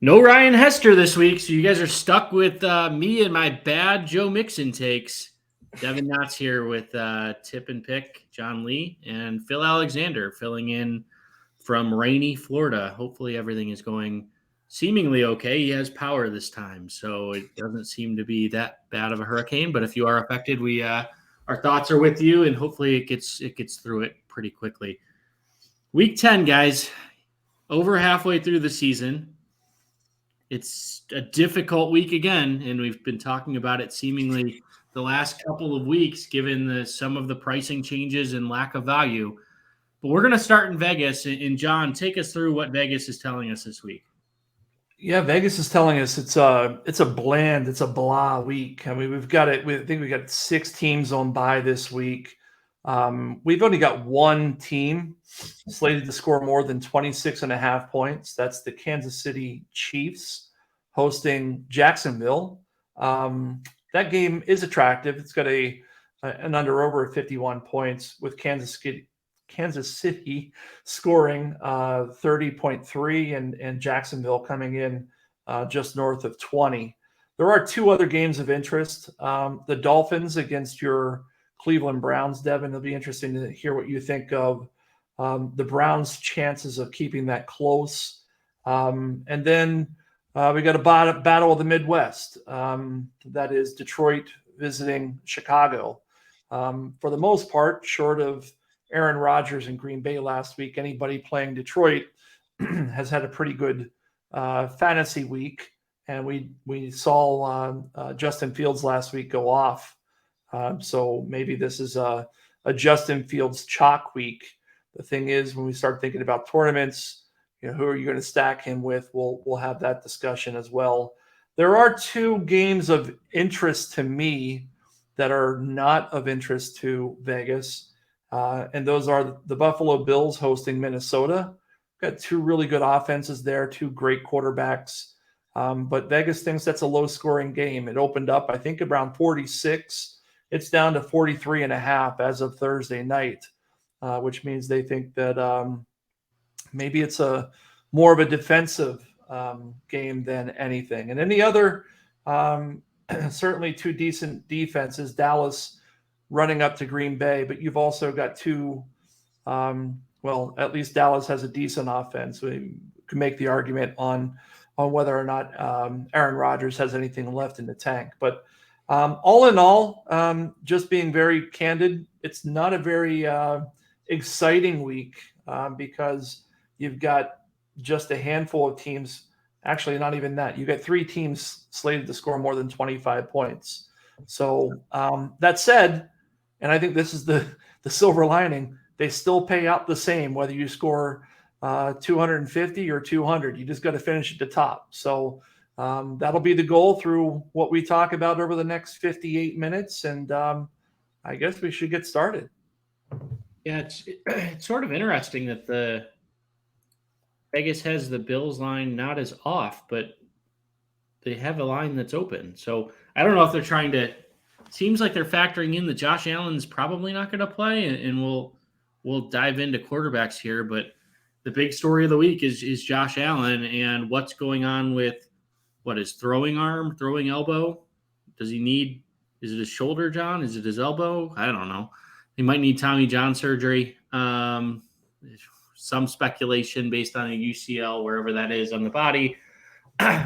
No Ryan Hester this week, so you guys are stuck with me and my bad Joe Mixon takes. Devin Knott's here with Tip and Pick, John Lee, and Phil Alexander filling in from rainy Florida. Hopefully everything is going seemingly okay. He has power this time, so it doesn't seem to be that bad of a hurricane. But if you are affected, we our thoughts are with you, and hopefully it gets through it pretty quickly. Week 10, guys, over halfway through the season. It's a difficult week again, and we've been talking about it seemingly the last couple of weeks, given some of the pricing changes and lack of value. But we're going to start in Vegas. And John, take us through what Vegas is telling us this week. Yeah, Vegas is telling us it's a blah week. I mean, I think we got 6 teams on bye this week. We've only got one team slated to score more than 26.5 points. That's the Kansas City Chiefs hosting Jacksonville. That game is attractive. It's got an over 51 points with Kansas City scoring 30.3 and Jacksonville coming in just north of 20. There are 2 other games of interest. The Dolphins against your Cleveland Browns, Devin. It'll be interesting to hear what you think of the Browns' chances of keeping that close. And then we got a battle of the Midwest. That is Detroit visiting Chicago. For the most part, short of Aaron Rodgers in Green Bay last week, anybody playing Detroit has had a pretty good fantasy week. And we saw Justin Fields last week go off. So maybe this is a Justin Fields chalk week. The thing is, when we start thinking about tournaments, who are you going to stack him with? We'll have that discussion as well. There are 2 games of interest to me that are not of interest to Vegas. And those are the Buffalo Bills hosting Minnesota. Got 2 really good offenses there, 2 great quarterbacks. But Vegas thinks that's a low-scoring game. It opened up, I think, around 46. It's down to 43.5 as of Thursday night, which means they think that maybe it's more of a defensive game than anything. And any other, certainly 2 decent defenses, Dallas running up to Green Bay, but you've also got 2, at least Dallas has a decent offense. We can make the argument on whether or not Aaron Rodgers has anything left in the tank. But all in all, just being very candid, it's not a very exciting week because you've got just a handful of teams. Actually, not even that. You've got 3 teams slated to score more than 25 points. So that said, and I think this is the silver lining, they still pay out the same, whether you score 250 or 200. You just got to finish at the top. So that'll be the goal through what we talk about over the next 58 minutes. And I guess we should get started. Yeah, it's sort of interesting that the Vegas has the Bills line not as off, but they have a line that's open. So I don't know if they're trying to. Seems like they're factoring in that Josh Allen's probably not going to play, and we'll dive into quarterbacks here. But the big story of the week is Josh Allen and what's going on with his throwing arm, throwing elbow. Does he need? Is it his shoulder, John? Is it his elbow? I don't know. He might need Tommy John surgery. Some speculation based on a UCL, wherever that is on the body.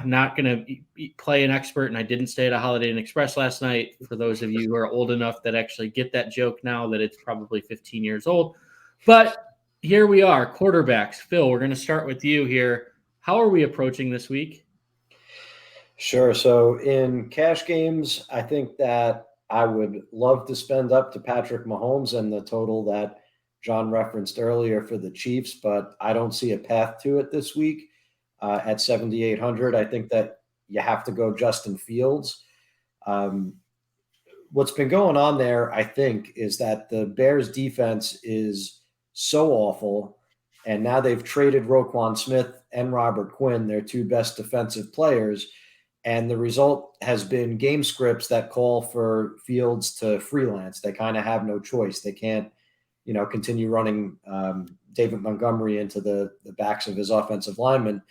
Not going to play an expert, and I didn't stay at a Holiday Inn Express last night. For those of you who are old enough that actually get that joke now that it's probably 15 years old. But here we are, quarterbacks. Phil, we're going to start with you here. How are we approaching this week? Sure. So in cash games, I think that I would love to spend up to Patrick Mahomes and the total that John referenced earlier for the Chiefs, but I don't see a path to it this week. At 7,800, I think that you have to go Justin Fields. What's been going on there, I think, is that the Bears defense is so awful, and now they've traded Roquan Smith and Robert Quinn, their 2 best defensive players, and the result has been game scripts that call for Fields to freelance. They kind of have no choice. They can't, continue running David Montgomery into the backs of his offensive linemen.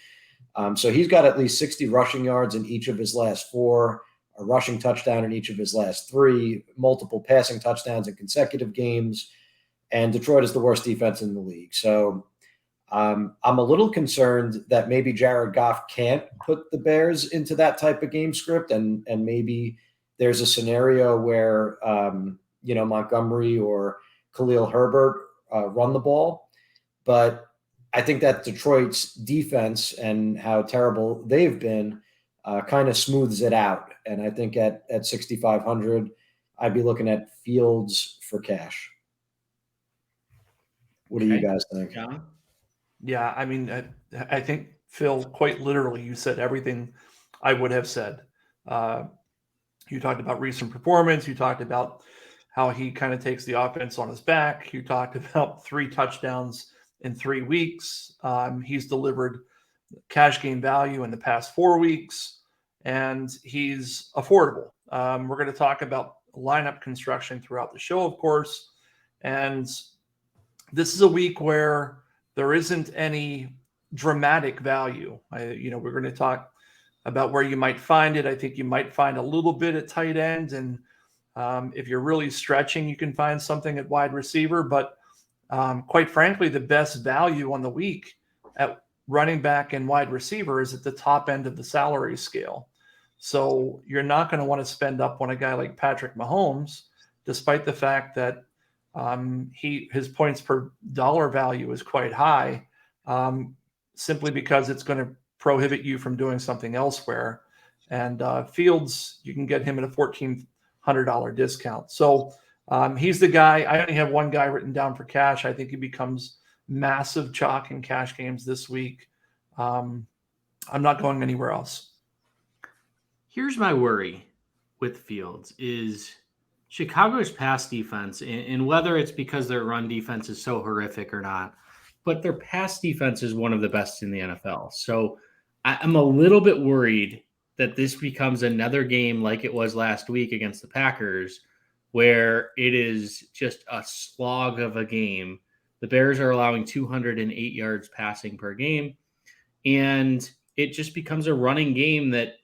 So he's got at least 60 rushing yards in each of his last 4, a rushing touchdown in each of his last 3, multiple passing touchdowns in consecutive games. And Detroit is the worst defense in the league. So I'm a little concerned that maybe Jared Goff can't put the Bears into that type of game script. And maybe there's a scenario where, Montgomery or Khalil Herbert run the ball. But I think that Detroit's defense and how terrible they've been kind of smooths it out. And I think at 6,500, I'd be looking at Fields for cash. What do you guys think? John? Yeah, I mean, I think, Phil, quite literally, you said everything I would have said. You talked about recent performance. You talked about how he kind of takes the offense on his back. You talked about 3 touchdowns in 3 weeks. He's delivered cash game value in the past 4 weeks, and he's affordable. We're going to talk about lineup construction throughout the show, of course. And this is a week where there isn't any dramatic value. We're going to talk about where you might find it. I think you might find a little bit at tight end. And if you're really stretching, you can find something at wide receiver. But quite frankly, the best value on the week at running back and wide receiver is at the top end of the salary scale. So you're not going to want to spend up on a guy like Patrick Mahomes, despite the fact that his points per dollar value is quite high, simply because it's going to prohibit you from doing something elsewhere. And Fields, you can get him at a $1,400 discount. So he's the guy. I only have one guy written down for cash. I think he becomes massive chalk in cash games this week. I'm not going anywhere else. Here's my worry with Fields is Chicago's pass defense, and whether it's because their run defense is so horrific or not, but their pass defense is one of the best in the NFL. So I'm a little bit worried that this becomes another game like it was last week against the Packers, where it is just a slog of a game. The Bears are allowing 208 yards passing per game, and it just becomes a running game that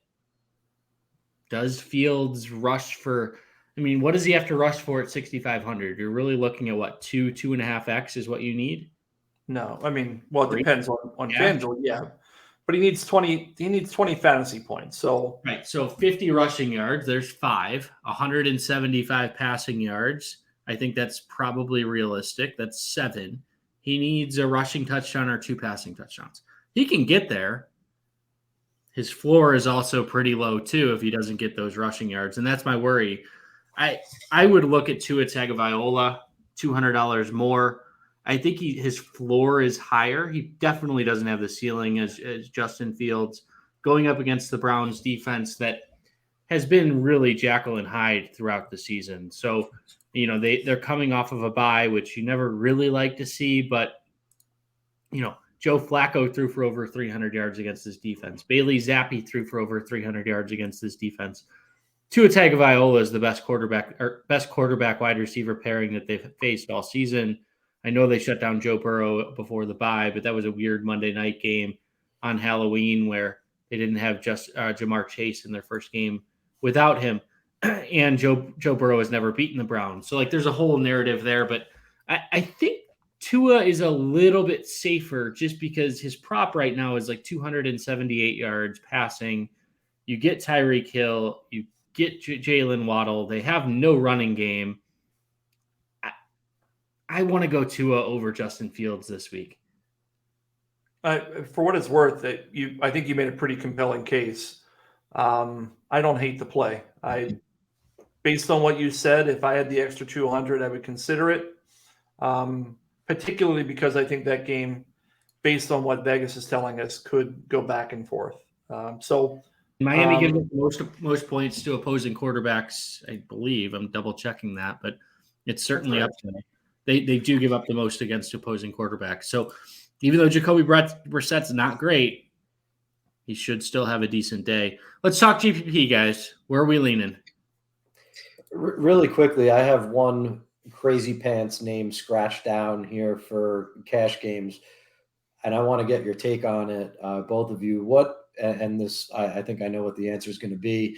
does Fields rush for. I mean, what does he have to rush for at 6,500? You're really looking at what, 2.5x is what you need? No, I mean, well, it depends on Yeah. FanDuel, yeah. But he needs 20. He needs 20 fantasy points. So right, so 50 rushing yards. There's 5, 175 passing yards. I think that's probably realistic. That's 7. He needs a rushing touchdown or 2 passing touchdowns. He can get there. His floor is also pretty low too if he doesn't get those rushing yards, and that's my worry. I would look at Tua Tagovailoa, $200 more. I think his floor is higher. He definitely doesn't have the ceiling as Justin Fields, going up against the Browns defense that has been really Jekyll and Hyde throughout the season. So, they're coming off of a bye, which you never really like to see, but, Joe Flacco threw for over 300 yards against this defense. Bailey Zappi threw for over 300 yards against this defense. Tua Tagovailoa is the best quarterback wide receiver pairing that they've faced all season. I know they shut down Joe Burrow before the bye, but that was a weird Monday night game on Halloween where they didn't have just Jamar Chase in their first game without him. And Joe Burrow has never beaten the Browns. So there's a whole narrative there, but I think Tua is a little bit safer just because his prop right now is 278 yards passing. You get Tyreek Hill, you get Jalen Waddle. They have no running game. I want to go Tua over Justin Fields this week. For what it's worth, I think you made a pretty compelling case. I don't hate the play. Based on what you said, if I had the extra 200, I would consider it. Particularly because I think that game, based on what Vegas is telling us, could go back and forth. Miami gives most points to opposing quarterbacks, I believe. I'm double checking that, but it's certainly up to them. They do give up the most against opposing quarterbacks. So even though Jacoby Brissett's not great, he should still have a decent day. Let's talk GPP, guys. Where are we leaning? Really quickly, I have one crazy pants name scratched down here for cash games. and I want to get your take on it, both of you. I think I know what the answer is going to be.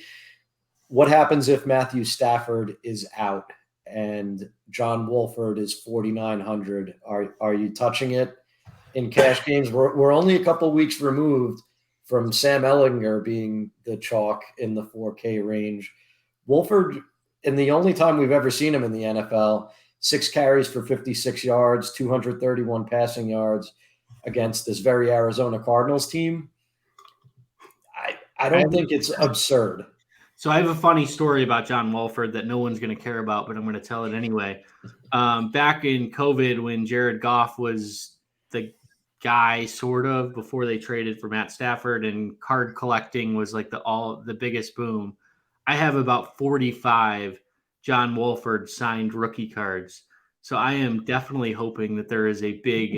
What happens if Matthew Stafford is out and John Wolford is 4,900? Are you touching it in cash games? We're only a couple weeks removed from Sam Ellinger being the chalk in the 4K range. Wolford, and the only time we've ever seen him in the NFL, 6 carries for 56 yards, 231 passing yards against this very Arizona Cardinals team. I don't think it's absurd. So I have a funny story about John Wolford that no one's going to care about, but I'm going to tell it anyway. Back in COVID, when Jared Goff was the guy, sort of, before they traded for Matt Stafford, and card collecting was like the biggest boom, I have about 45 John Wolford signed rookie cards. So I am definitely hoping that there is a big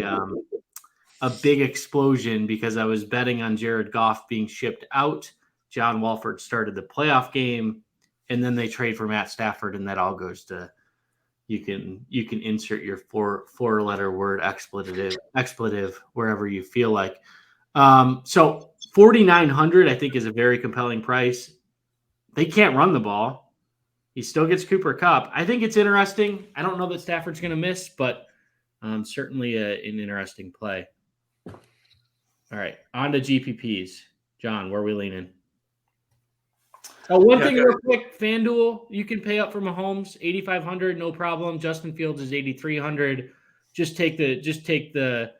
explosion, because I was betting on Jared Goff being shipped out. John Wolford started the playoff game, and then they trade for Matt Stafford, and that all goes to, you can insert your four-letter word expletive wherever you feel like. So 4,900 I think is a very compelling price. They can't run the ball. He still gets Cooper Kupp. I think it's interesting. I don't know that Stafford's going to miss, but certainly an interesting play. All right, on to GPPs. John, where are we leaning? One thing real quick, FanDuel, you can pay up for Mahomes, 8,500, no problem. Justin Fields is 8,300. Just take the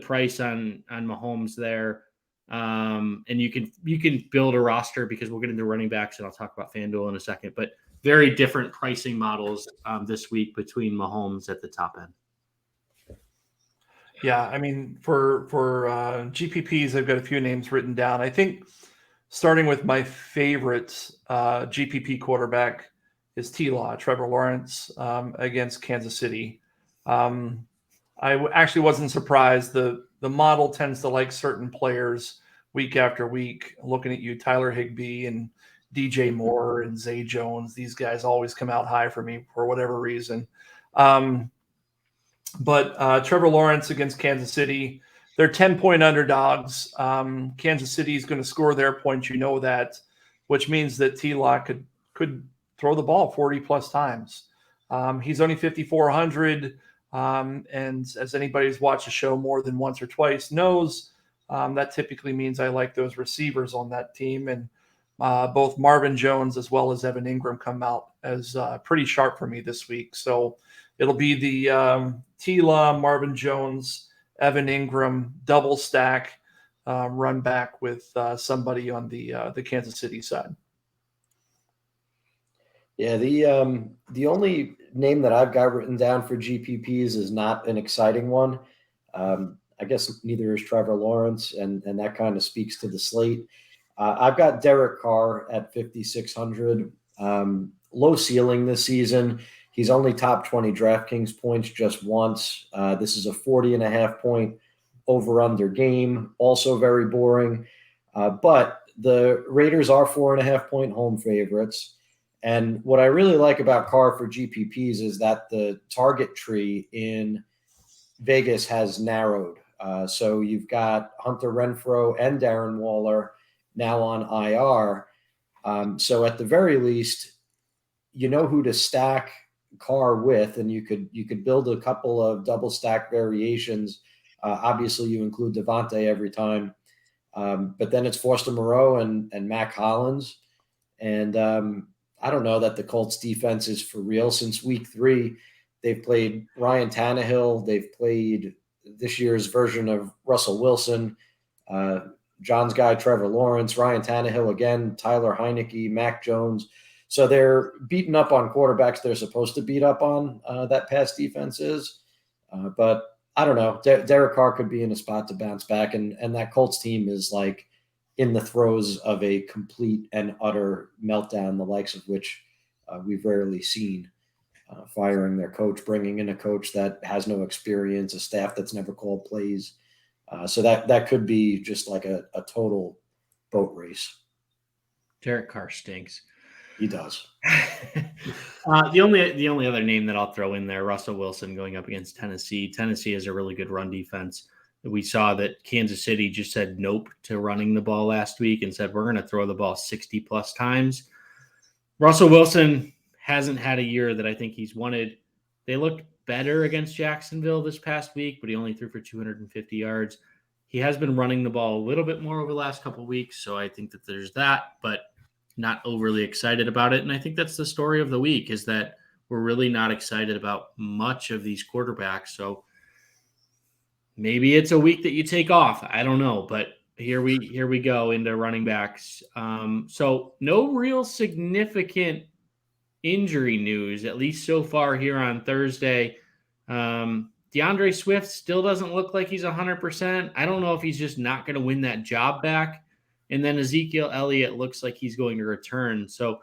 price on Mahomes there, and you can build a roster, because we'll get into running backs, and I'll talk about FanDuel in a second. But very different pricing models this week between Mahomes at the top end. Yeah, I mean, for GPPs, I've got a few names written down. I think starting with my favorite GPP quarterback is T-Law, Trevor Lawrence, against Kansas City. I actually wasn't surprised. The model tends to like certain players week after week. Looking at you, Tyler Higbee and DJ Moore and Zay Jones, these guys always come out high for me for whatever reason. But Trevor Lawrence against Kansas City, they're 10-point underdogs. Kansas City is going to score their points, you know that, which means that T-Lock could throw the ball 40-plus times. He's only 5,400, and as anybody who's watched the show more than once or twice knows, that typically means I like those receivers on that team, and both Marvin Jones as well as Evan Ingram come out as pretty sharp for me this week. So it'll be the T-Law, Marvin Jones, Evan Ingram double stack run back with somebody on the Kansas City side. Yeah, the only name that I've got written down for GPPs is not an exciting one. I guess neither is Trevor Lawrence, and that kind of speaks to the slate. I've got Derek Carr at 5,600. Low ceiling this season. He's only top 20 DraftKings points just once. This is a 40.5 point over-under game. Also very boring. But the Raiders are 4.5 point home favorites. And what I really like about Carr for GPPs is that the target tree in Vegas has narrowed. So you've got Hunter Renfrow and Darren Waller now on IR. So at the very least, you know who to stack Carr with, and you could build a couple of double stack variations. Obviously, you include Devontae every time, but then it's Foster Moreau and Mac Hollins. And I don't know that the Colts defense is for real. Since week 3, they've played Ryan Tannehill. They've played this year's version of Russell Wilson, John's guy, Trevor Lawrence, Ryan Tannehill again, Tyler Heineke, Mac Jones. So they're beating up on quarterbacks they're supposed to beat up on, that pass defense is. But I don't know. Derek Carr could be in a spot to bounce back, and that Colts team is like in the throes of a complete and utter meltdown, the likes of which we've rarely seen. Firing their coach, bringing in a coach that has no experience, a staff that's never called plays. So that could be just like a total boat race. Derek Carr stinks. He does. The only other name that I'll throw in there, Russell Wilson going up against Tennessee. Tennessee has a really good run defense. We saw that Kansas City just said nope to running the ball last week and said, we're going to throw the ball 60 plus times. Russell Wilson hasn't had a year that I think he's wanted. They looked better against Jacksonville this past week, but he only threw for 250 yards. He has been running the ball a little bit more over the last couple of weeks, so I think that there's that, but not overly excited about it. And I think that's the story of the week, is that we're really not excited about much of these quarterbacks. So maybe it's a week that you take off. I don't know, but here we go into running backs. So no real significant injury news, at least so far here on Thursday. DeAndre Swift still doesn't look like he's 100%. I don't know if he's just not going to win that job back. And then Ezekiel Elliott looks like he's going to return. So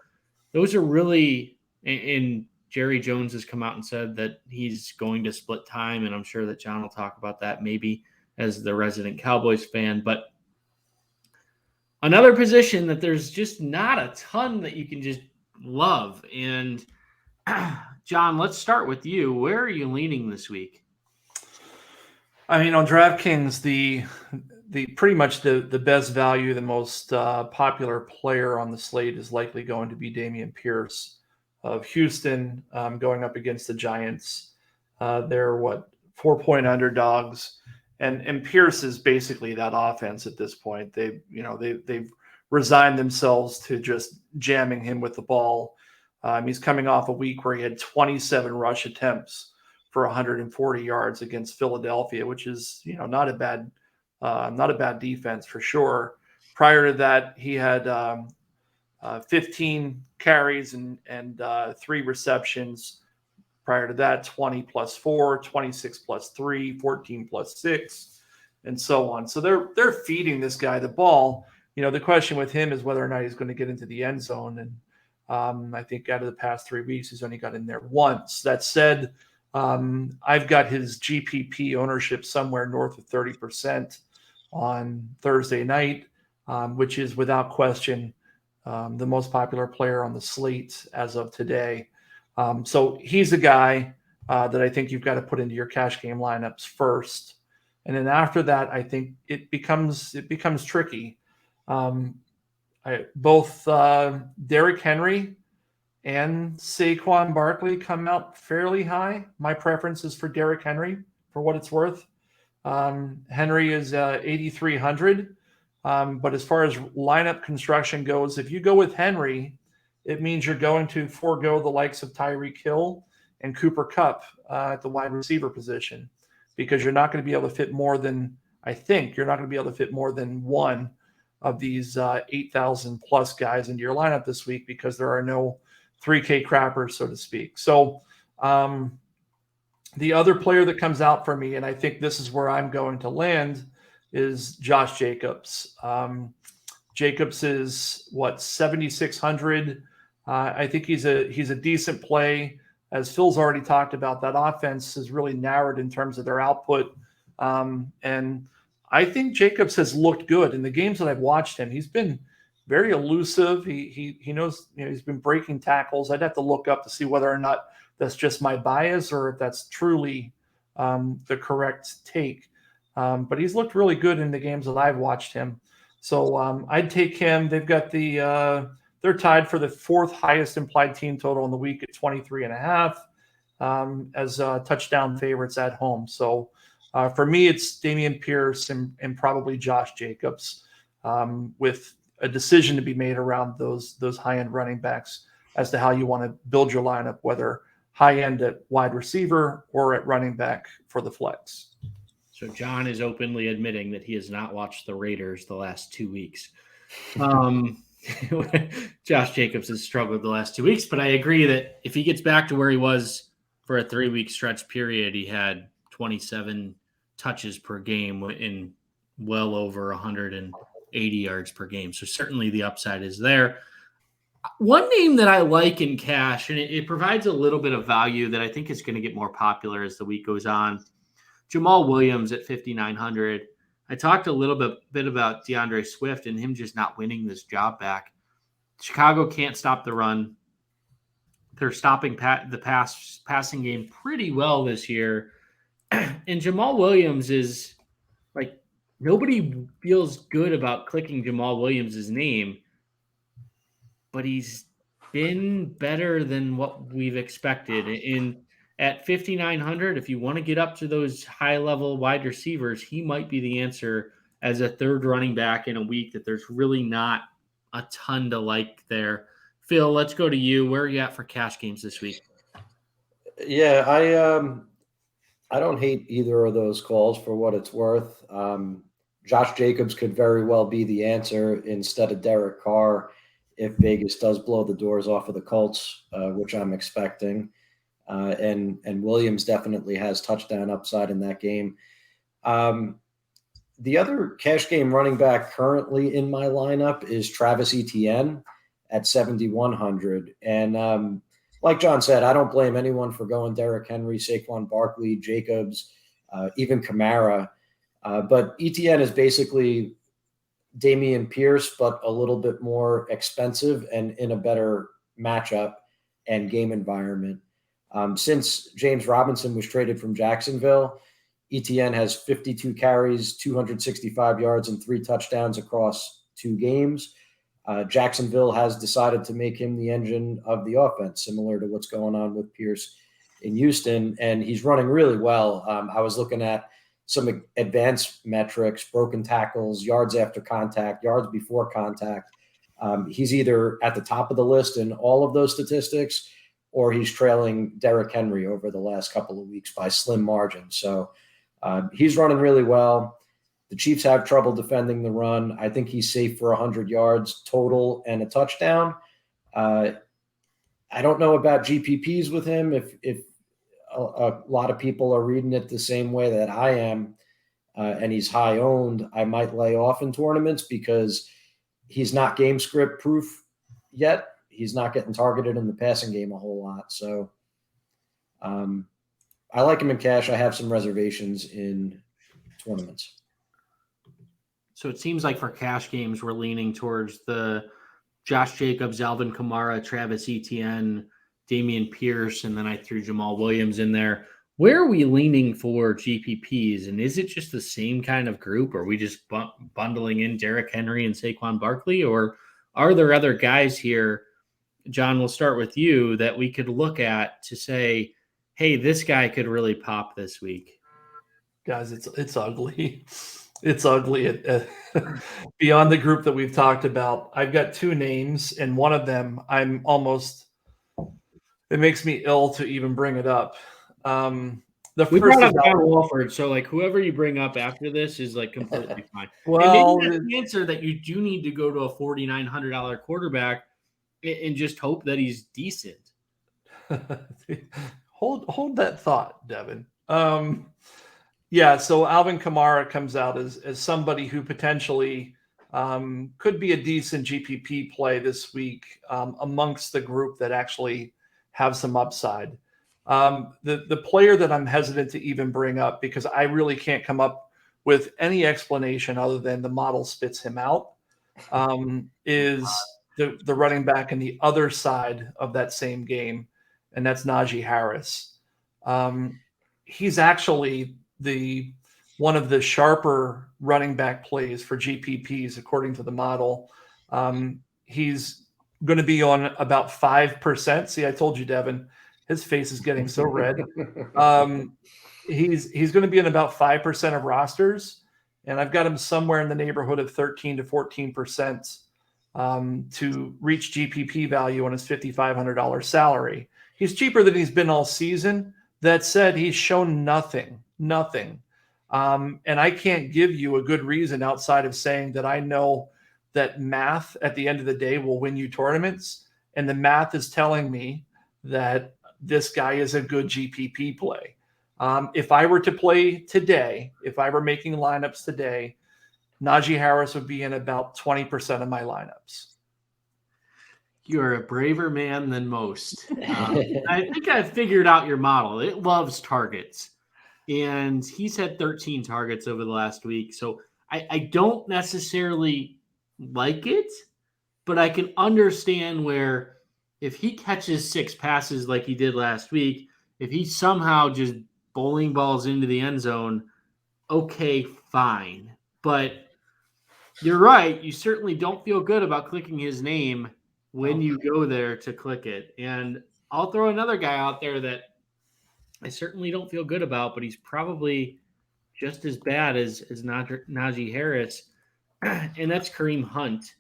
those are really, and Jerry Jones has come out and said that he's going to split time. And I'm sure that John will talk about that maybe as the resident Cowboys fan. But another position that there's just not a ton that you can just love. And John, let's start with you. Where are you leaning this week? I mean, on DraftKings, the pretty much the best value, the most popular player on the slate is likely going to be Dameon Pierce of Houston, going up against the Giants. They're 4-point underdogs, and Pierce is basically that offense at this point. They've resigned themselves to just jamming him with the ball. He's coming off a week where he had 27 rush attempts for 140 yards against Philadelphia, which is not a bad defense for sure. Prior to that, he had 15 carries and 3 receptions. Prior to that, 20 plus 4, 26 plus 3, 14 plus 6, and so on. So they're feeding this guy the ball. The question with him is whether or not he's going to get into the end zone. And I think out of the past 3 weeks, he's only got in there once. That said, I've got his GPP ownership somewhere north of 30% on Thursday night, which is without question the most popular player on the slate as of today. So he's a guy that I think you've got to put into your cash game lineups first. And then after that, I think it becomes tricky. Both Derrick Henry and Saquon Barkley come out fairly high. My preference is for Derrick Henry, for what it's worth. Henry is 8,300. But as far as lineup construction goes, if you go with Henry, it means you're going to forego the likes of Tyreek Hill and Cooper Kupp at the wide receiver position, because you're not going to be able to fit more than one of these 8,000 plus guys into your lineup this week, because there are no 3K crappers, so to speak. So the other player that comes out for me, and I think this is where I'm going to land, is Josh Jacobs. Jacobs is 7,600. I think he's a decent play. As Phil's already talked about, that offense is really narrowed in terms of their output. And I think Jacobs has looked good in the games that I've watched him. He's been very elusive. He knows, he's been breaking tackles. I'd have to look up to see whether or not that's just my bias or if that's truly the correct take. But he's looked really good in the games that I've watched him. So I'd take him. They've got they're tied for the 4th highest implied team total in the week at 23.5 as touchdown favorites at home. So for me, it's Dameon Pierce and probably Josh Jacobs, with a decision to be made around those high-end running backs as to how you want to build your lineup, whether high-end at wide receiver or at running back for the flex. So John is openly admitting that he has not watched the Raiders the last 2 weeks. Josh Jacobs has struggled the last 2 weeks, but I agree that if he gets back to where he was for a 3-week stretch period, he had 27 touches per game in well over 180 yards per game. So certainly the upside is there. One name that I like in cash, and it provides a little bit of value that I think is going to get more popular as the week goes on, Jamal Williams at 5,900. I talked a little bit about DeAndre Swift and him just not winning this job back. Chicago can't stop the run. They're stopping the passing game pretty well this year. And Jamal Williams is nobody feels good about clicking Jamal Williams' name, but he's been better than what we've expected. At 5,900, if you want to get up to those high-level wide receivers, he might be the answer as a third running back in a week that there's really not a ton to like there. Phil, let's go to you. Where are you at for cash games this week? Yeah, I don't hate either of those calls for what it's worth. Josh Jacobs could very well be the answer instead of Derek Carr if Vegas does blow the doors off of the Colts, which I'm expecting. And Williams definitely has touchdown upside in that game. The other cash game running back currently in my lineup is Travis Etienne at 7,100. And like John said, I don't blame anyone for going Derrick Henry, Saquon Barkley, Jacobs, even Kmaara. But Etienne is basically Dameon Pierce, but a little bit more expensive and in a better matchup and game environment. Since James Robinson was traded from Jacksonville, Etienne has 52 carries, 265 yards, and 3 touchdowns across 2 games. Jacksonville has decided to make him the engine of the offense, similar to what's going on with Pierce in Houston, and he's running really well. I was looking at some advanced metrics, broken tackles, yards after contact, yards before contact. He's either at the top of the list in all of those statistics, or he's trailing Derrick Henry over the last couple of weeks by slim margin. So he's running really well. The Chiefs have trouble defending the run. I think he's safe for 100 yards total and a touchdown. I don't know about GPPs with him. If a lot of people are reading it the same way that I am, and he's high owned, I might lay off in tournaments because he's not game script proof yet. He's not getting targeted in the passing game a whole lot. So I like him in cash. I have some reservations in tournaments. So it seems like for cash games, we're leaning towards the Josh Jacobs, Alvin Kamara, Travis Etienne, Dameon Pierce, and then I threw Jamal Williams in there. Where are we leaning for GPPs? And is it just the same kind of group? Are we just bundling in Derrick Henry and Saquon Barkley? Or are there other guys here, John, we'll start with you, that we could look at to say, hey, this guy could really pop this week? Guys, it's ugly. It's ugly beyond the group that we've talked about. I've got 2 names, and one of them it makes me ill to even bring it up. We brought up John Wolford, so like whoever you bring up after this is like completely fine. Well, and maybe that's the answer that you do need to go to a $4,900 quarterback and just hope that he's decent. Hold that thought, Devin. Yeah, so Alvin Kamara comes out as somebody who potentially could be a decent GPP play this week amongst the group that actually have some upside. The player that I'm hesitant to even bring up, because I really can't come up with any explanation other than the model spits him out, is the running back in the other side of that same game, and that's Najee Harris. He's actually one of the sharper running back plays for GPPs, according to the model. He's going to be on about 5%. See, I told you, Devin, his face is getting so red. He's going to be in about 5% of rosters, and I've got him somewhere in the neighborhood of 13 to 14% to reach GPP value on his $5,500 salary. He's cheaper than he's been all season. That said, he's shown nothing. And I can't give you a good reason outside of saying that I know that math at the end of the day will win you tournaments. And the math is telling me that this guy is a good GPP play. If I were to play today, if I were making lineups today, Najee Harris would be in about 20% of my lineups. You're a braver man than most. I think I've figured out your model. It loves targets. And he's had 13 targets over the last week. So I don't necessarily like it, but I can understand where if he catches 6 passes like he did last week, if he somehow just bowling balls into the end zone, okay, fine. But you're right. You certainly don't feel good about clicking his name when you go there to click it. And I'll throw another guy out there that I certainly don't feel good about, but he's probably just as bad as Najee Harris, and that's Kareem Hunt.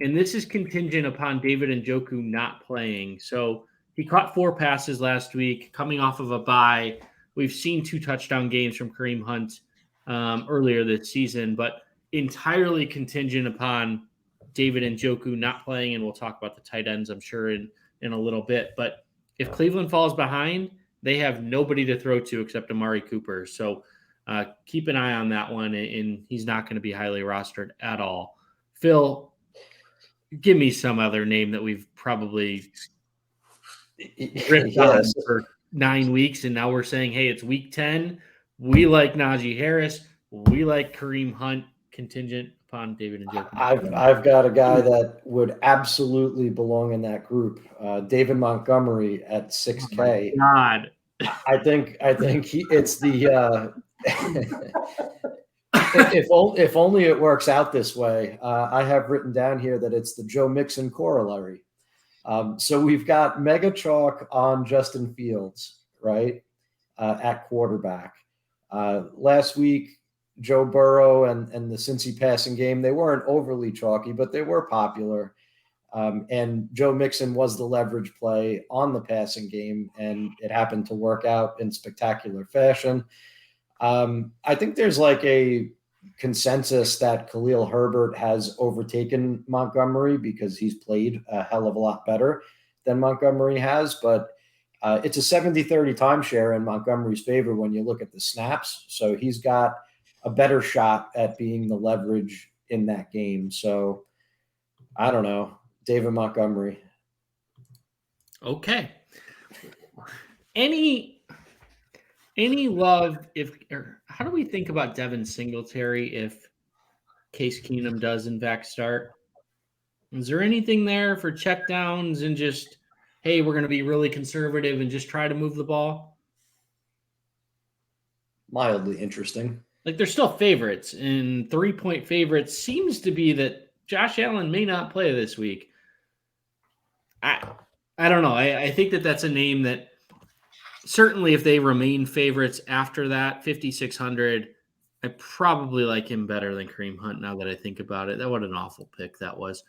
And this is contingent upon David Njoku not playing. So he caught 4 passes last week, coming off of a bye. We've seen 2 touchdown games from Kareem Hunt earlier this season, but entirely contingent upon David Njoku not playing, and we'll talk about the tight ends, I'm sure, in a little bit. But if Cleveland falls behind, they have nobody to throw to except Amari Cooper. So keep an eye on that one, and he's not going to be highly rostered at all. Phil, give me some other name that we've probably ripped on for 9 weeks, and now we're saying, hey, it's week 10. We like Najee Harris. We like Kareem Hunt, contingent upon David Njoku. I've got a guy that would absolutely belong in that group. David Montgomery at 6K. Oh God. I think it's the if only it works out this way. I have written down here that it's the Joe Mixon corollary. So we've got mega chalk on Justin Fields, right, at quarterback. Last week, Joe Burrow and the Cincy passing game, they weren't overly chalky, but they were popular. And Joe Mixon was the leverage play on the passing game, and it happened to work out in spectacular fashion. I think there's like a consensus that Khalil Herbert has overtaken Montgomery because he's played a hell of a lot better than Montgomery has, but it's a 70-30 timeshare in Montgomery's favor when you look at the snaps. So he's got a better shot at being the leverage in that game. So I don't know. David Montgomery. Okay. Any love how do we think about Devin Singletary if Case Keenum does in fact start? Is there anything there for checkdowns and just, hey, we're going to be really conservative and just try to move the ball? Mildly interesting. Like, they're still favorites, and 3-point favorites seems to be that Josh Allen may not play this week. I don't know. I think that's a name that certainly if they remain favorites after that, 5,600, I probably like him better than Kareem Hunt now that I think about it. What an awful pick that was.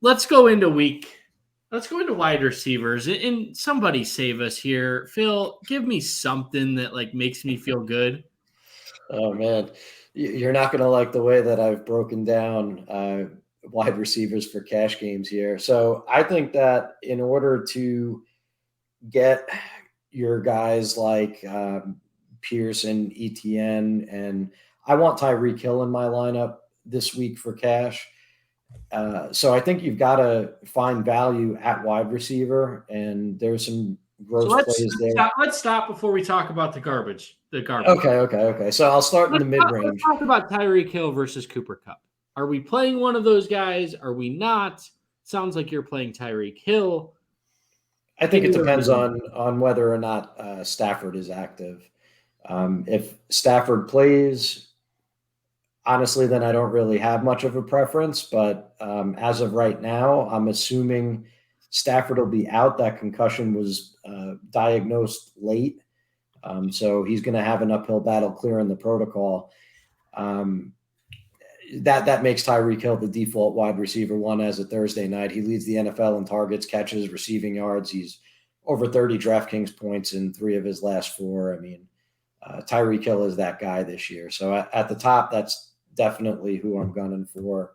Let's go into wide receivers, and somebody save us here. Phil, give me something that like makes me feel good. Oh man, you're not going to like the way that I've broken down wide receivers for cash games here. So I think that in order to get your guys like Pearson, ETN, and I want Tyreek Hill in my lineup this week for cash. So I think you've got to find value at wide receiver, and there's some gross plays there. Let's stop before we talk about the garbage. Okay. So I'll start in the mid-range. Let's talk about Tyreek Hill versus Cooper Kupp. Are we playing one of those guys? Are we not? Sounds like you're playing Tyreek Hill. I think it depends on whether or not Stafford is active. If Stafford plays, honestly, then I don't really have much of a preference. But as of right now, I'm assuming Stafford will be out. That concussion was diagnosed late. So he's going to have an uphill battle clearing the protocol. That makes Tyreek Hill the default wide receiver one as a Thursday night. He leads the NFL in targets, catches, receiving yards. He's over 30 DraftKings points in 3 of his last 4. I mean, Tyreek Hill is that guy this year. So at the top, that's definitely who I'm gunning for.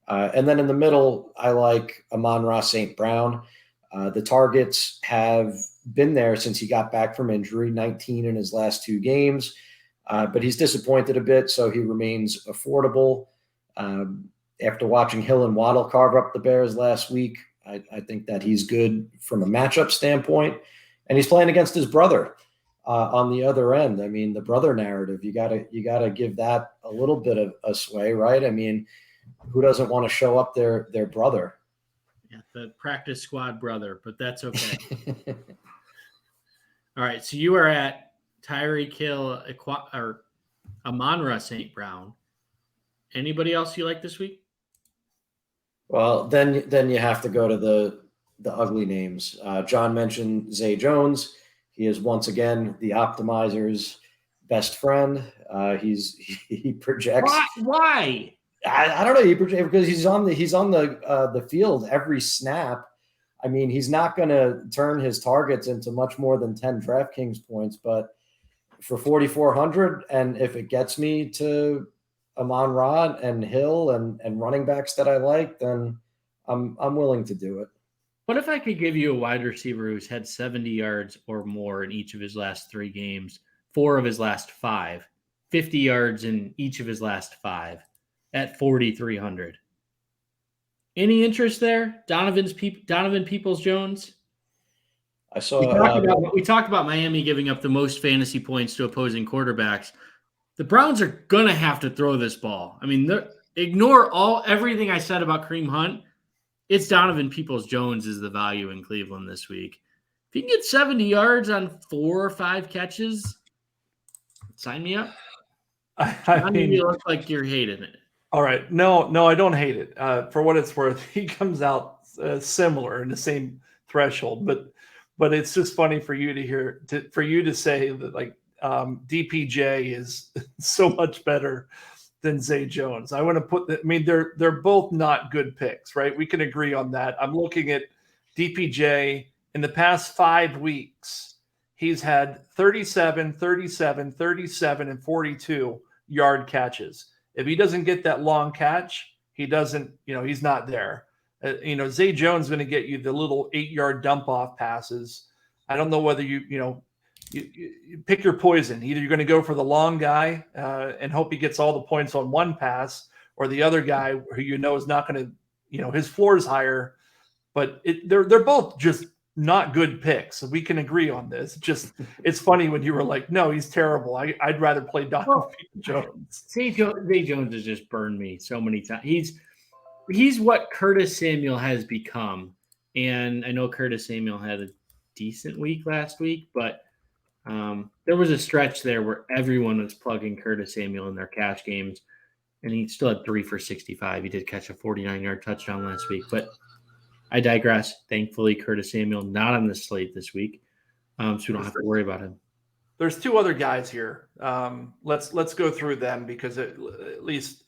And then in the middle, I like Amon-Ra St. Brown. The targets have been there since he got back from injury, 19 in his last 2 games. But he's disappointed a bit, so he remains affordable. After watching Hill and Waddle carve up the Bears last week, I think that he's good from a matchup standpoint. And he's playing against his brother on the other end. I mean, the brother narrative, you gotta give that a little bit of a sway, right? I mean, who doesn't want to show up their brother? Yeah, the practice squad brother, but that's okay. All right, so you are at Tyreek Hill, or Amon-Ra St. Brown. Anybody else you like this week? Well, then you have to go to the ugly names. John mentioned Zay Jones. He is once again the optimizer's best friend. He projects. Why? I don't know. He projects because he's on the field every snap. I mean, he's not going to turn his targets into much more than 10 DraftKings points, but for 4,400, and if it gets me to Amon-Ra and Hill and running backs that I like, then I'm willing to do it. What if I could give you a wide receiver who's had 70 yards or more in each of his last 3 games, 4 of his last 5, 50 yards in each of his last 5 at 4,300? Any interest there? Donovan Peoples-Jones? I saw. We talked about Miami giving up the most fantasy points to opposing quarterbacks. The Browns are gonna have to throw this ball. I mean, ignore everything I said about Kareem Hunt. It's Donovan Peoples-Jones is the value in Cleveland this week. If you can get 70 yards on 4 or 5 catches, sign me up. I mean, you look like you're hating it. All right, no, I don't hate it. For what it's worth, he comes out similar in the same threshold, but it's just funny for you to say that like DPJ is so much better than Zay Jones. I want to put that. I mean, they're both not good picks, right? We can agree on that. I'm looking at DPJ in the past 5 weeks. He's had 37, 37, 37, and 42 yard catches. If he doesn't get that long catch, he doesn't, he's not there. Zay Jones is going to get you the little 8-yard dump off passes. I don't know whether you pick your poison. Either you're going to go for the long guy and hope he gets all the points on one pass, or the other guy who is not going to, his floor is higher. But they're both just not good picks. So we can agree on this. It's funny when you were like, no, he's terrible. I'd rather play Donovan Jones. Zay Jones has just burned me so many times. He's what Curtis Samuel has become. And I know Curtis Samuel had a decent week last week, but there was a stretch there where everyone was plugging Curtis Samuel in their cash games, and he still had 3 for 65. He did catch a 49-yard touchdown last week, but I digress. Thankfully, Curtis Samuel not on the slate this week, so we don't have to worry about him. There's 2 other guys here. Let's go through them because at least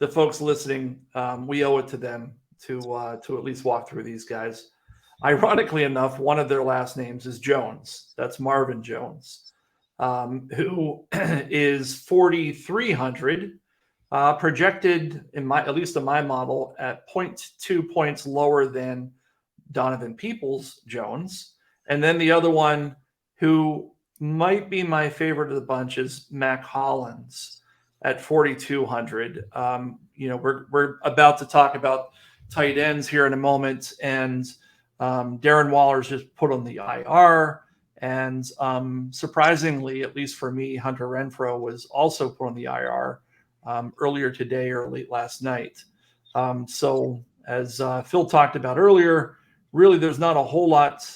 the folks listening, we owe it to them to at least walk through these guys. Ironically enough, one of their last names is Jones. That's Marvin Jones, who is 4,300, projected at least in my model at 0.2 points lower than Donovan Peoples-Jones. And then the other one who might be my favorite of the bunch is Mac Hollins at 4,200. We're about to talk about tight ends here in a moment, and Darren Waller's just put on the IR, and surprisingly, at least for me, Hunter Renfrow was also put on the IR earlier today or late last night. So as Phil talked about earlier, really there's not a whole lot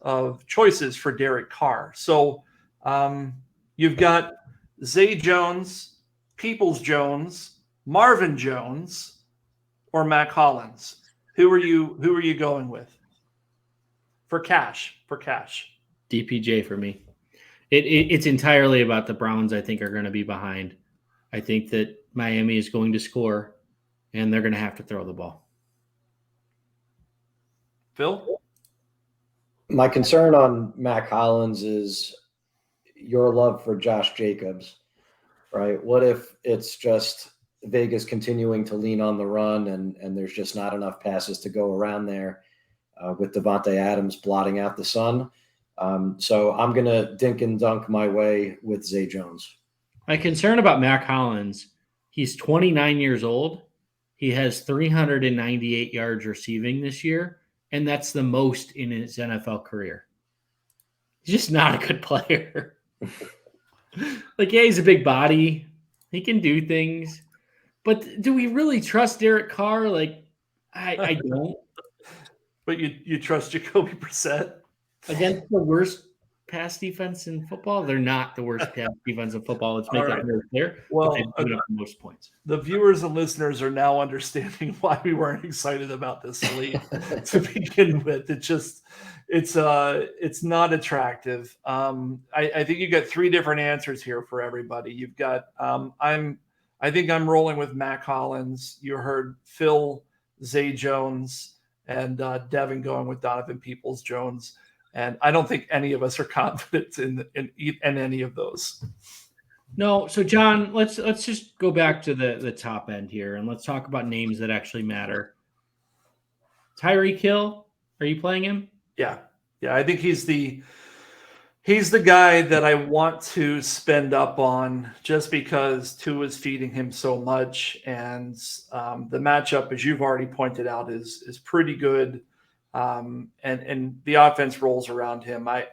of choices for Derek Carr. So you've got Zay Jones, Peoples-Jones, Marvin Jones, or Mac Hollins. Who are you going with for cash? DPJ for me. It's entirely about the Browns. I think are going to be behind. I think that Miami is going to score, and they're going to have to throw the ball. Phil? My concern on Mac Hollins is your love for Josh Jacobs, right? What if it's just Vegas continuing to lean on the run and there's just not enough passes to go around there with Devontae Adams blotting out the sun? So I'm going to dink and dunk my way with Zay Jones. My concern about Mac Hollins, he's 29 years old. He has 398 yards receiving this year, and that's the most in his NFL career. He's just not a good player. He's a big body. He can do things. But do we really trust Derek Carr? I don't. But you trust Jacoby Brissett? Against the worst pass defense in football. They're not the worst pass defense in football. Let's make that very clear. Well, they've given up the most points. The viewers and listeners are now understanding why we weren't excited about this slate to begin with. It's not attractive. I think you got three different answers here for everybody. You've got I think I'm rolling with Mac Hollins. You heard Phil, Zay Jones, and Devin going with Donovan Peoples-Jones. And I don't think any of us are confident in any of those. No, so John, let's just go back to the top end here, and let's talk about names that actually matter. Tyreek Hill, are you playing him? Yeah. I think he's the guy that I want to spend up on just because Tua is feeding him so much, and the matchup, as you've already pointed out, is pretty good, and the offense rolls around him. I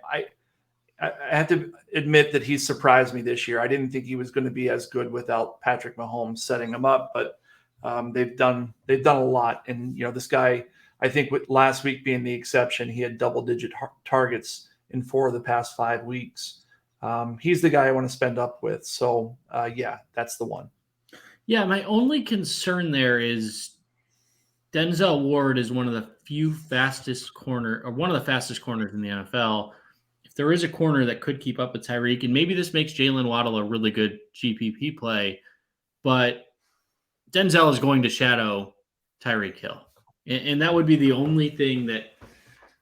have to admit that he surprised me this year. I didn't think he was going to be as good without Patrick Mahomes setting him up, but they've done a lot. And this guy, I think with last week being the exception, he had double-digit targets in 4 of the past 5 weeks. He's the guy I want to spend up with. So that's the one. Yeah, my only concern there is Denzel Ward is one of the fastest corners in the NFL. If there is a corner that could keep up with Tyreek, and maybe this makes Jalen Waddle a really good GPP play, but Denzel is going to shadow Tyreek Hill. And that would be the only thing that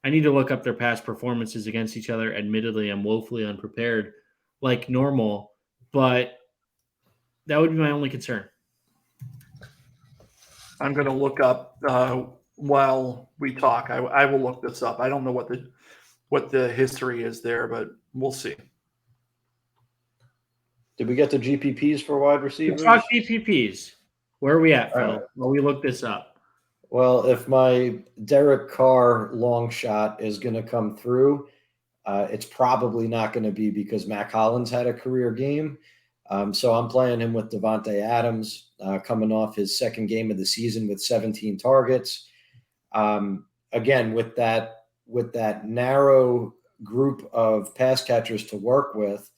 I need to look up their past performances against each other. Admittedly, I'm woefully unprepared like normal, but that would be my only concern. I'm going to look up while we talk. I will look this up. I don't know what the history is there, but we'll see. Did we get the GPPs for wide receivers? Let's talk GPPs. Where are we at, Phil? All right. While we look this up. Well, if my Derek Carr long shot is going to come through, it's probably not going to be because Mac Hollins had a career game. So I'm playing him with Devontae Adams coming off his second game of the season with 17 targets. Again, with that narrow group of pass catchers to work with,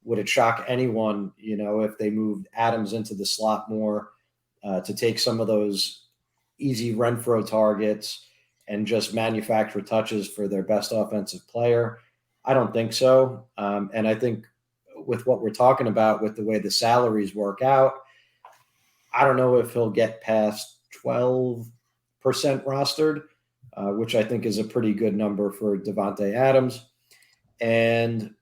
would it shock anyone, if they moved Adams into the slot more to take some of those easy Renfro targets and just manufacture touches for their best offensive player? I don't think so. And I think with what we're talking about, with the way the salaries work out, I don't know if he'll get past 12% rostered, which I think is a pretty good number for Devontae Adams. And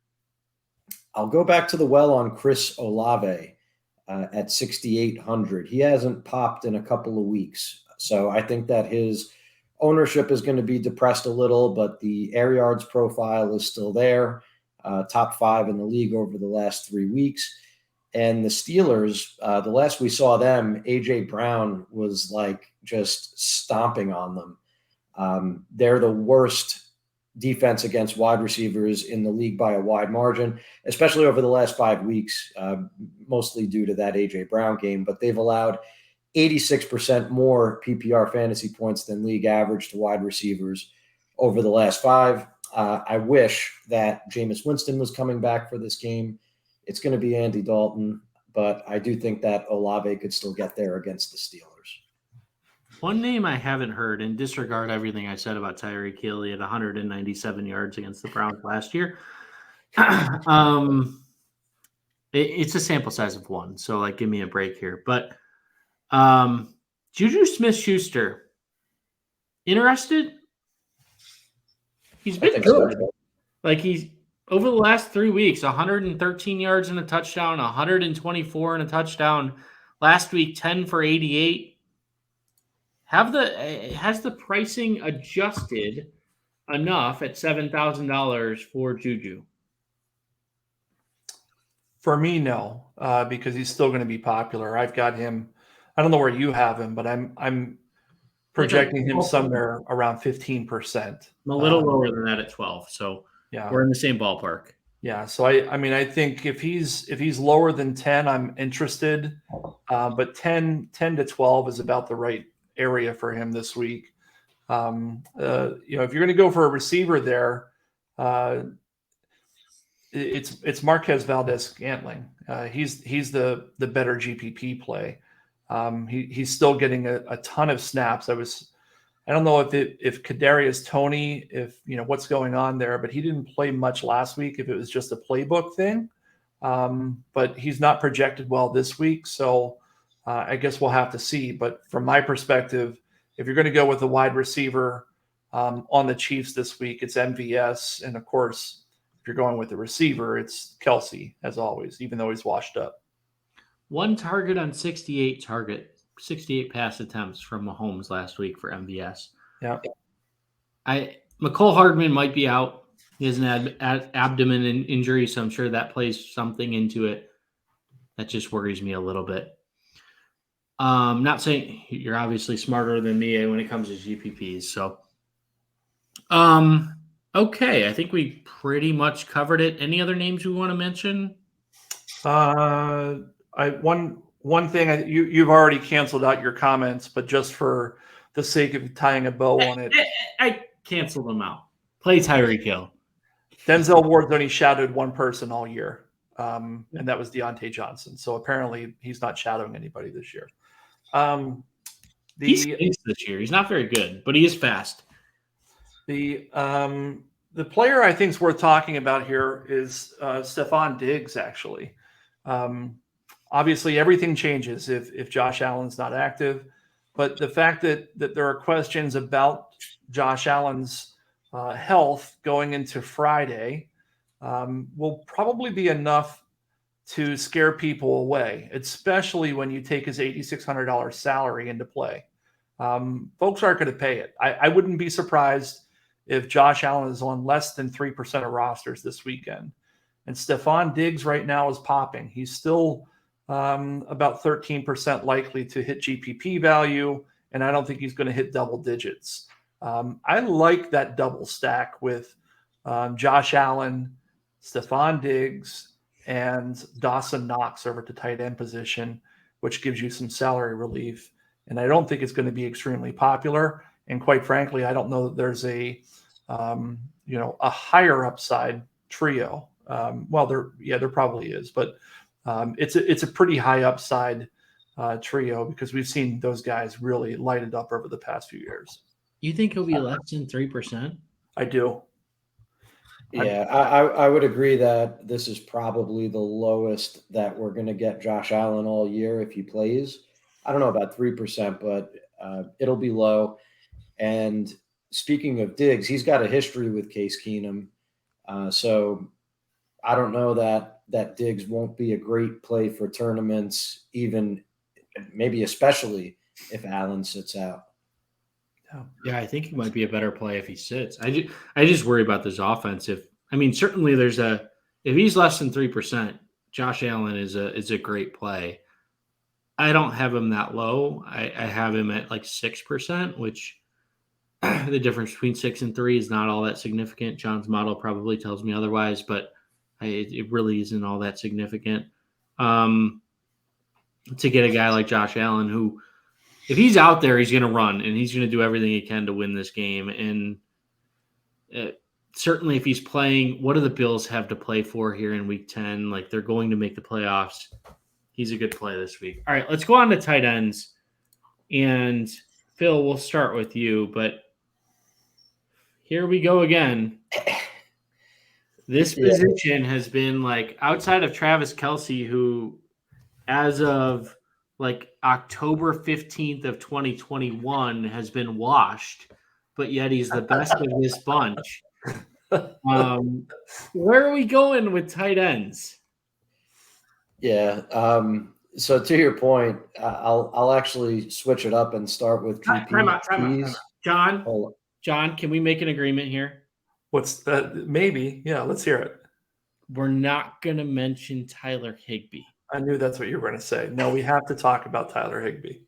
I'll go back to the well on Chris Olave at 6,800. He hasn't popped in a couple of weeks. So I think that his ownership is going to be depressed a little, but the air yards profile is still there. Top 5 in the league over the last 3 weeks. And the Steelers, the last we saw them, A.J. Brown was like just stomping on them. They're the worst defense against wide receivers in the league by a wide margin, especially over the last 5 weeks, mostly due to that A.J. Brown game. But they've allowed 86% more PPR fantasy points than league average to wide receivers over the last 5. I wish that Jameis Winston was coming back for this game. It's going to be Andy Dalton, but I do think that Olave could still get there against the Steelers. One name I haven't heard, and disregard everything I said about Tyreek Hill, he had 197 yards against the Browns last year. It's a sample size of 1, so give me a break here. But JuJu Smith-Schuster, interested? He's been good. So. He's over the last 3 weeks, 113 yards and a touchdown, 124 and a touchdown. Last week, 10 for 88. Has the pricing adjusted enough at $7,000 for JuJu? For me, no, because he's still going to be popular. I've got him. I don't know where you have him, but I'm projecting him somewhere around 15%. I'm a little lower than that at 12. So we're in the same ballpark. Yeah. So I think if he's lower than 10, I'm interested. But 10 to 12 is about the right area for him this week. If you're going to go for a receiver there, it's Marquez Valdez-Scantling. He's the better GPP play. He's still getting a ton of snaps. I don't know if Kadarius Toney, what's going on there, but he didn't play much last week. If it was just a playbook thing, but he's not projected well this week. So I guess we'll have to see. But from my perspective, if you're going to go with a wide receiver on the Chiefs this week, it's MVS, and of course, if you're going with the receiver, it's Kelce as always, even though he's washed up. 1 target on 68 pass attempts from Mahomes last week for MVS. Yeah. McCole Hardman might be out. He has an abdomen injury, so I'm sure that plays something into it. That just worries me a little bit. Not saying you're obviously smarter than me when it comes to GPPs. So, okay, I think we pretty much covered it. Any other names we want to mention? One thing you've already canceled out your comments, but just for the sake of tying a bow on it, I canceled them out. Play Tyreek Hill. Denzel Ward's only shadowed one person all year, and that was Deontay Johnson. So apparently he's not shadowing anybody this year. He stinks this year. He's not very good, but he is fast. The player I think is worth talking about here is Stephon Diggs, actually. Obviously, everything changes if Josh Allen's not active, but the fact that there are questions about Josh Allen's health going into Friday will probably be enough to scare people away, especially when you take his $8,600 salary into play. Folks aren't going to pay it. I wouldn't be surprised if Josh Allen is on less than 3% of rosters this weekend. And Stephon Diggs right now is popping. He's still about 13% likely to hit GPP value, and I don't think he's going to hit double digits. I like that double stack with Josh Allen, Stephon Diggs, and Dawson Knox over to tight end position, which gives you some salary relief. And I don't think it's going to be extremely popular. And quite frankly, I don't know that there's a higher upside trio. There probably is, but it's a pretty high upside trio because we've seen those guys really light it up over the past few years. You think he'll be less than 3%? I do. Yeah, I would agree that this is probably the lowest that we're going to get Josh Allen all year if he plays. I don't know about 3%, but it'll be low. And speaking of Diggs, he's got a history with Case Keenum. So I don't know that Diggs won't be a great play for tournaments, even maybe especially if Allen sits out. Yeah, I think he might be a better play if he sits. I just worry about this offense. Certainly if he's less than 3%, Josh Allen is a great play. I don't have him that low. I have him at like 6%, which the difference between 6 and 3 is not all that significant. John's model probably tells me otherwise, but it really isn't all that significant. To get a guy like Josh Allen who, if he's out there, he's going to run and he's going to do everything he can to win this game. And certainly if he's playing, what do the Bills have to play for here in week 10? Like, they're going to make the playoffs. He's a good play this week. All right, let's go on to tight ends. And Phil, we'll start with you, but here we go again. This position has been like outside of Travis Kelce, who as of like October 15th of 2021 has been washed, but yet he's the best of this bunch. Where are we going with tight ends? Yeah. So to your point, I'll actually switch it up and start with GPPs. Time out. John, can we make an agreement here? What's that? Maybe. Yeah, let's hear it. We're not going to mention Tyler Higbee. I knew that's what you were going to say. No, we have to talk about Tyler Higbee.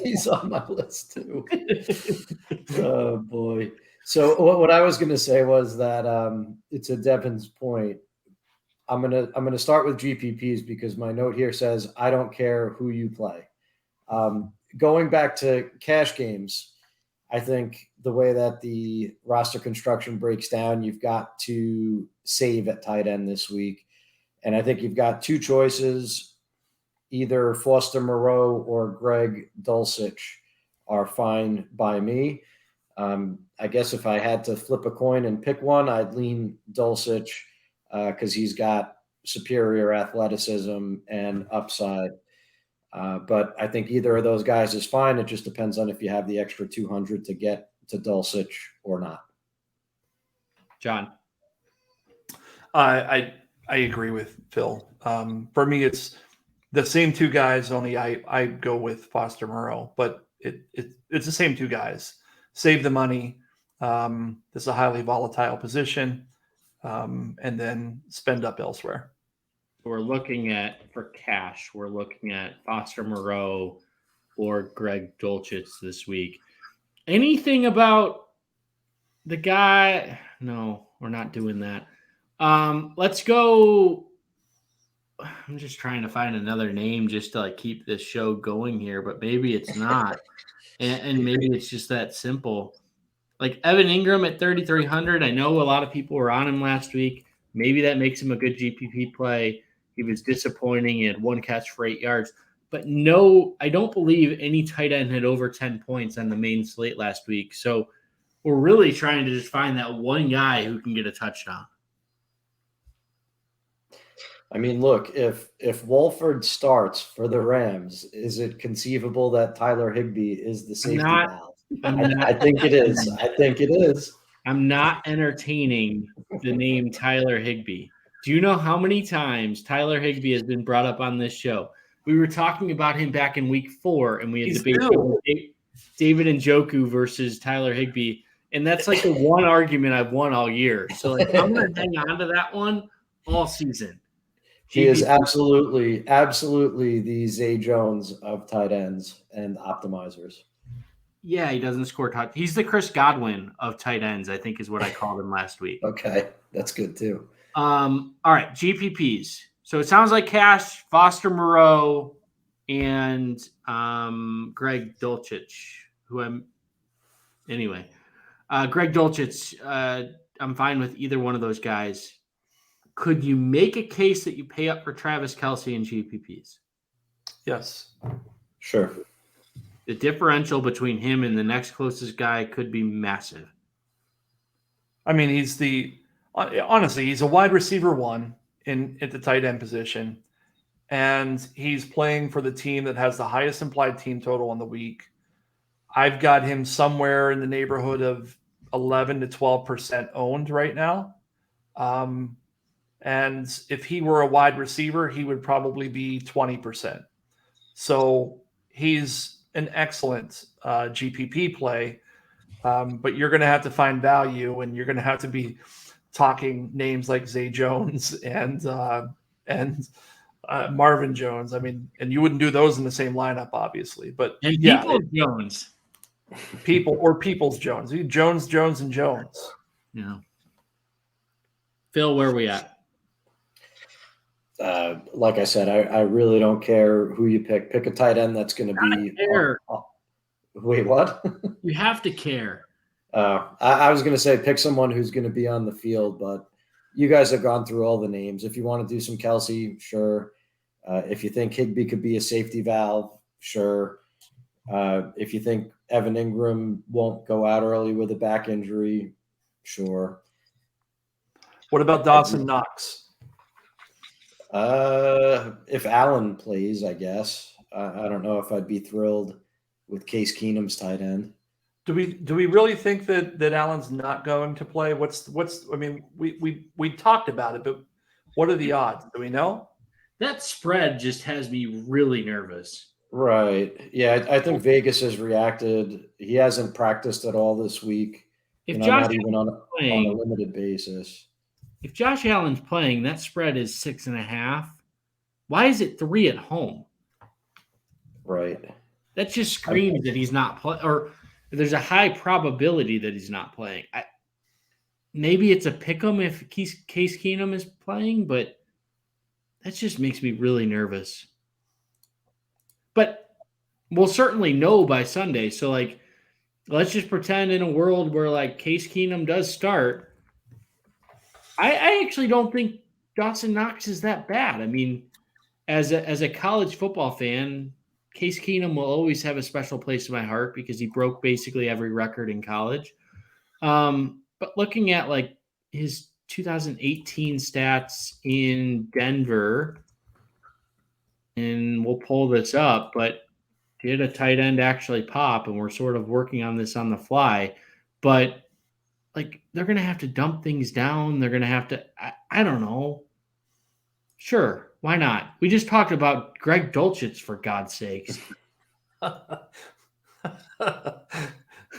He's on my list too. Oh boy. So what I was going to say was that it's a Devin's point. I'm gonna start with GPPs because my note here says I don't care who you play. Going back to cash games, I think the way that the roster construction breaks down, you've got to save at tight end this week. And I think you've got two choices. Either Foster Moreau or Greg Dulcich are fine by me. I guess if I had to flip a coin and pick one, I'd lean Dulcich because he's got superior athleticism and upside. But I think either of those guys is fine. It just depends on if you have the extra 200 to get to Dulcich or not. John. I agree with Phil. For me, it's the same two guys, only I go with Foster Moreau, but it's the same two guys. Save the money. This is a highly volatile position, and then spend up elsewhere. We're looking at, for cash, we're looking at Foster Moreau or Greg Dulcich this week. Anything about the guy? No, we're not doing that. Let's go. I'm just trying to find another name just to like keep this show going here, but maybe it's not. and maybe it's just that simple. Like Evan Ingram at 3,300. I know a lot of people were on him last week. Maybe that makes him a good GPP play. He was disappointing. He had one catch for 8 yards. But no, I don't believe any tight end had over 10 points on the main slate last week. So we're really trying to just find that one guy who can get a touchdown. I mean, look, if Wolford starts for the Rams, is it conceivable that Tyler Higbee is the safety valve? I think it is. I think it is. I'm not entertaining the name Tyler Higbee. Do you know how many times Tyler Higbee has been brought up on this show? We were talking about him back in week 4, and we had debated David Njoku versus Tyler Higbee, and that's like the one argument I've won all year. So like, I'm going to hang on to that one all season. He is absolutely the Zay Jones of tight ends and optimizers. Yeah, he doesn't score touch. He's the Chris Godwin of tight ends, I think is what I called him last week. Okay, that's good too. All right, GPPs. So it sounds like cash, Foster Moreau, and Greg Dulcich, Greg Dulcich, I'm fine with either one of those guys. Could you make a case that you pay up for Travis Kelce in GPPs? Yes. Sure. The differential between him and the next closest guy could be massive. I mean, he's a wide receiver 1 at the tight end position, and he's playing for the team that has the highest implied team total on the week. I've got him somewhere in the neighborhood of 11 to 12% owned right now. And if he were a wide receiver, he would probably be 20%. So he's an excellent GPP play, but you're going to have to find value, and you're going to have to be talking names like Zay Jones and Marvin Jones. I mean, and you wouldn't do those in the same lineup, obviously. But Jones, Peoples Jones, Jones, and Jones. Yeah. Phil, where are we at? Like I said, I really don't care who you pick. Pick a tight end that's going to be. Wait, what? You have to care. I was going to say pick someone who's going to be on the field, but you guys have gone through all the names. If you want to do some Kelce, sure. If you think Higbee could be a safety valve, sure. If you think Evan Ingram won't go out early with a back injury, sure. What about Dawson Knox? If Allen plays, I guess. I don't know if I'd be thrilled with Case Keenum's tight end. Do we really think that Allen's not going to play? I mean, we talked about it, but what are the odds? Do we know? That spread just has me really nervous. Right. Yeah, I think Vegas has reacted. He hasn't practiced at all this week. Not even on a limited basis. If Josh Allen's playing, that spread is 6.5. Why is it 3 at home? Right. That just screams that he's not playing, or there's a high probability that he's not playing. Maybe it's a pick 'em if Case Keenum is playing, but that just makes me really nervous. But we'll certainly know by Sunday. So, let's just pretend in a world where like Case Keenum does start. I actually don't think Dawson Knox is that bad. I mean, as a college football fan, Case Keenum will always have a special place in my heart because he broke basically every record in college. But looking at like his 2018 stats in Denver, and we'll pull this up, but did a tight end actually pop? And we're sort of working on this on the fly, but like they're going to have to dump things down. They're going to have to, I don't know. Sure. Why not? We just talked about Greg Dulcich, for God's sakes.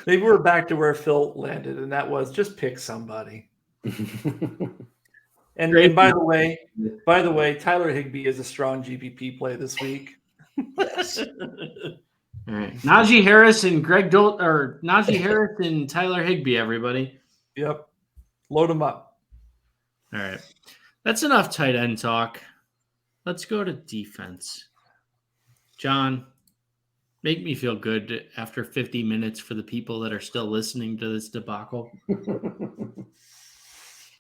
Maybe we're back to where Phil landed, and that was just pick somebody. And by the way, Tyler Higbee is a strong GPP play this week. Yes. All right. Najee Harris and Najee Harris and Tyler Higbee, everybody. Yep. Load them up. All right. That's enough tight end talk. Let's go to defense. John, make me feel good after 50 minutes for the people that are still listening to this debacle.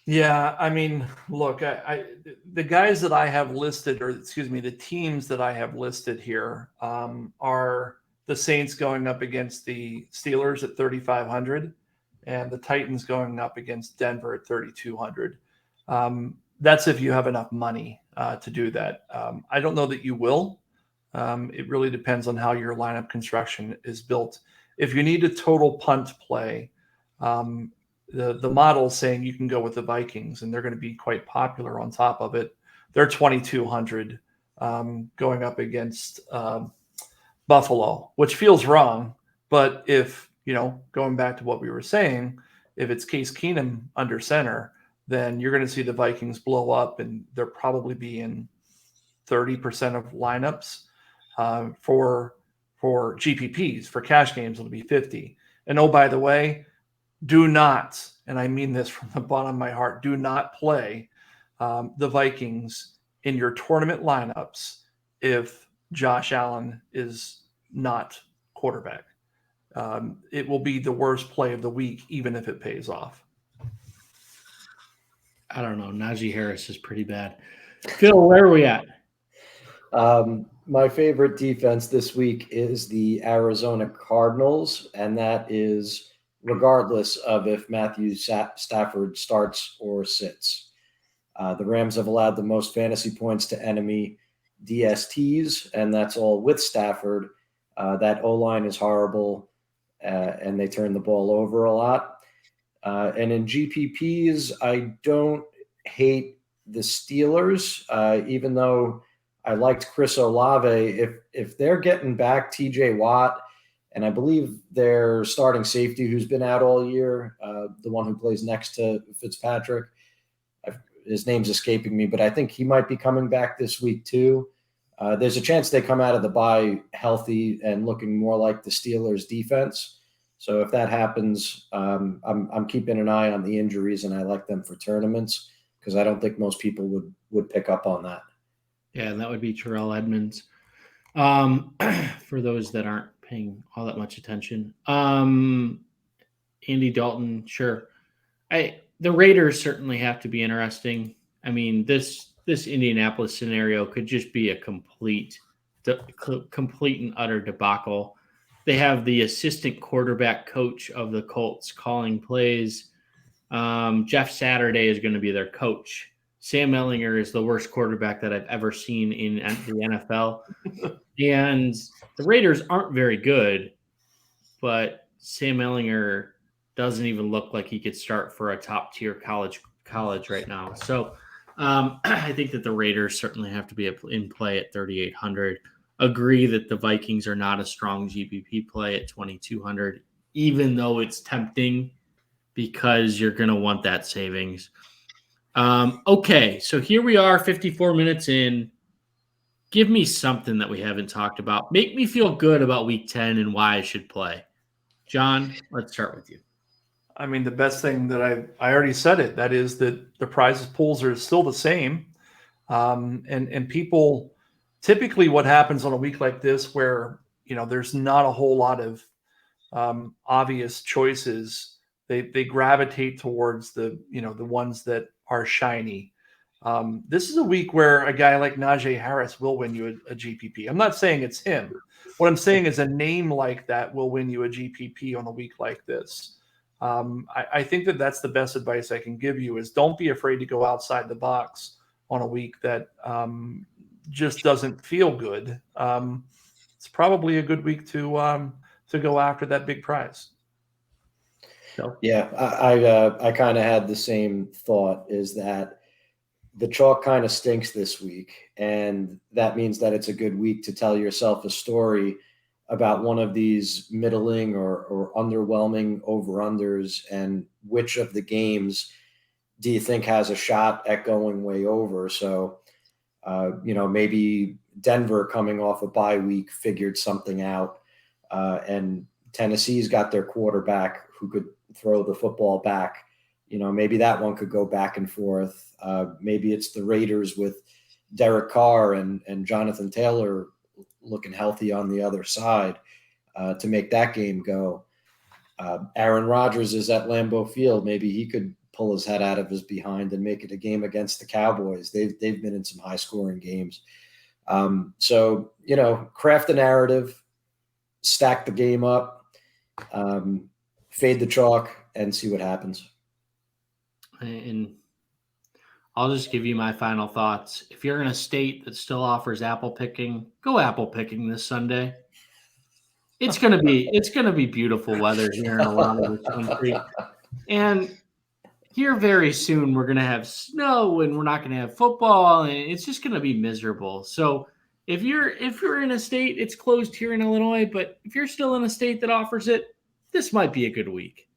Yeah, I mean, look, the guys that I have listed, or excuse me, the teams that I have listed here are the Saints going up against the Steelers at 3,500 and the Titans going up against Denver at 3,200. That's if you have enough money to do that. I don't know that you will. It really depends on how your lineup construction is built. If you need a total punt play, the model is saying you can go with the Vikings, and they're going to be quite popular on top of it. They're 2,200 going up against Buffalo, which feels wrong. But if, going back to what we were saying, if it's Case Keenum under center, then you're going to see the Vikings blow up, and they're probably be in 30% of lineups. For GPPs, for cash games, it'll be 50. And oh, by the way, do not, and I mean this from the bottom of my heart, do not play the Vikings in your tournament lineups if Josh Allen is not quarterback. It will be the worst play of the week, even if it pays off. I don't know. Najee Harris is pretty bad. Phil, where are we at? My favorite defense this week is the Arizona Cardinals, and that is regardless of if Matthew Stafford starts or sits. The Rams have allowed the most fantasy points to enemy DSTs, and that's all with Stafford. That O-line is horrible, and they turn the ball over a lot. And in GPPs, I don't hate the Steelers, even though I liked Chris Olave. If they're getting back TJ Watt, and I believe their starting safety who's been out all year, the one who plays next to Fitzpatrick, his name's escaping me, but I think he might be coming back this week too. There's a chance they come out of the bye healthy and looking more like the Steelers defense. So if that happens, I'm keeping an eye on the injuries, and I like them for tournaments because I don't think most people would pick up on that. Yeah, and that would be Terrell Edmonds. For those that aren't paying all that much attention. Andy Dalton, sure. The Raiders certainly have to be interesting. I mean, this Indianapolis scenario could just be a complete and utter debacle. They have the assistant quarterback coach of the Colts calling plays. Jeff Saturday is going to be their coach. Sam Ehlinger is the worst quarterback that I've ever seen in the NFL. And the Raiders aren't very good, but Sam Ehlinger doesn't even look like he could start for a top-tier college right now. So I think that the Raiders certainly have to be in play at 3,800. Agree that the Vikings are not a strong GPP play at 2,200, even though it's tempting because you're going to want that savings. Okay, so here we are, 54 minutes in. Give me something that we haven't talked about. Make me feel good about week 10 and why I should play. John, let's start with you. I mean, the best thing that I already said it. That is that the prizes pools are still the same. And people, typically what happens on a week like this where, there's not a whole lot of obvious choices, they gravitate towards the ones that are shiny. This is a week where a guy like Najee Harris will win you a GPP. I'm not saying it's him. What I'm saying is a name like that will win you a GPP on a week like this. I think that's the best advice I can give you is don't be afraid to go outside the box on a week that just doesn't feel good. It's probably a good week to go after that big prize. So. Yeah, I kind of had the same thought, is that the chalk kind of stinks this week, and that means that it's a good week to tell yourself a story about one of these middling or underwhelming over-unders, and which of the games do you think has a shot at going way over. So, maybe Denver coming off a bye week figured something out, and Tennessee's got their quarterback who could throw the football back. Maybe that one could go back and forth. Maybe it's the Raiders with Derek Carr and Jonathan Taylor looking healthy on the other side to make that game go. Aaron Rodgers is at Lambeau Field. Maybe he could pull his head out of his behind and make it a game against the Cowboys. They've been in some high-scoring games. So, craft a narrative, stack the game up, fade the chalk, and see what happens. And I'll just give you my final thoughts. If you're in a state that still offers apple picking, go apple picking this Sunday. It's gonna be beautiful weather here in a lot of the country. And here very soon we're gonna have snow and we're not gonna have football, and it's just gonna be miserable. So if you're in a state, it's closed here in Illinois, but if you're still in a state that offers it, this might be a good week.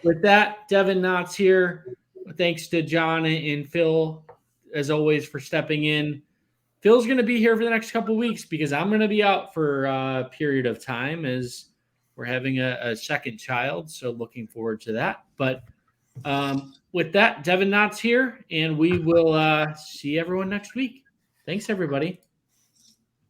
With that, Devin Knotts here. Thanks to John and Phil, as always, for stepping in. Phil's going to be here for the next couple of weeks because I'm going to be out for a period of time as we're having a second child. So looking forward to that. But with that, Devin Knotts here, and we will see everyone next week. Thanks, everybody.